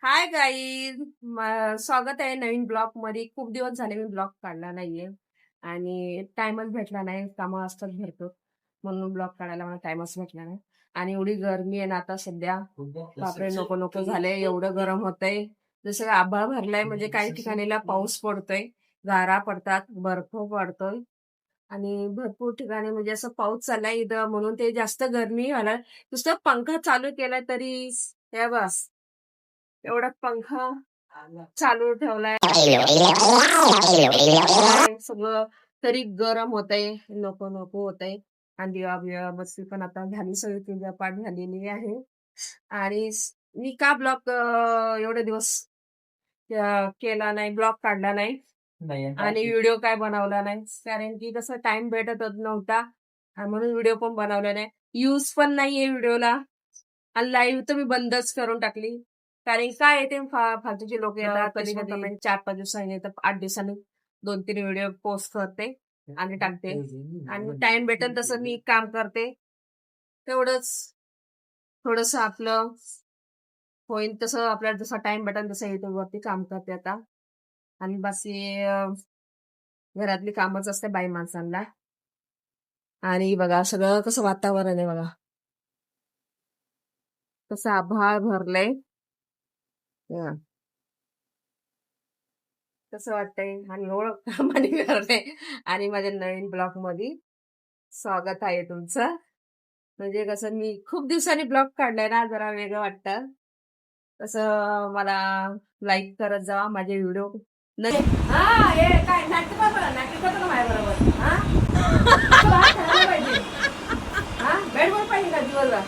Hi guys. स्वागत आहे नवीन blog मध्ये. खूप दिवस झाले मी ब्लॉग काढला नाहीये आणि टाइमच भेटला नाही. कामं असतात भरपूर, म्हणून ब्लॉग काढायला मला टाइमच भेटला नाही. आणि एवढी गरमी आहे ना आता सध्या, बापरे नको नको झालंय. एवढं गरम होतंय, जसं आभाळ भरलाय. म्हणजे काही ठिकाणीला पाऊस पडतोय, गारा पडतात, बर्फ पडतोय आणि भरपूर ठिकाणी म्हणजे असं पाऊस चाललाय इथं, म्हणून ते जास्त गरमी व्हायला. नुसतं पंखा चालू केला तरी हे बस एवढा पंखा चालू ठेवलाय सगळं, तरी गरम होतंय, नको नको होतंय. आणि दिवा बिवा बत्ती पण आता झाली, सगळी पूजापाठ झालेली आहे. आणि मी का ब्लॉग एवढे दिवस केला नाही, ब्लॉग काढला नाही आणि व्हिडिओ काय बनवला नाही, कारण की कसं टाइम भेटत नव्हता आणि म्हणून व्हिडिओ पण बनवला नाही. यूज पण नाहीये व्हिडिओला आणि लाईव्ह तर मी बंदच करून टाकली. कारण काय आहे ते फालतूचे लोक येतात, कधी कधी 4-5 दिवसांनी येतात, 8 दिवसांनी 2-3 व्हिडिओ पोस्ट करते आणि टाकते. आणि टाइम भेटेल तसं मी काम करते, तेवढंच थोडस आपलं होईल तसं. आपल्याला जसा टाइम भेटेल तसं युट्यूब वरती काम करते आता. आणि बस हे घरातली कामच असते बाई माणसांना. आणि बघा सगळं कसं वातावरण आहे बघा, कसं आभाळ भरलंय, कसं वाटतंय. आणि एवढं कामाने करते. आणि माझ्या नवीन ब्लॉग मध्ये स्वागत आहे तुमचं. म्हणजे कसं मी खूप दिवसांनी ब्लॉग काढलाय ना, जरा वेगळं वाटतं. तसं मला लाईक करत जावा माझे व्हिडिओ. हा हे काय नाटक करतो का माझ्या बरोबर? हा पाहिजे, हा बॅट बॉल पाहिजे का दिवसभर?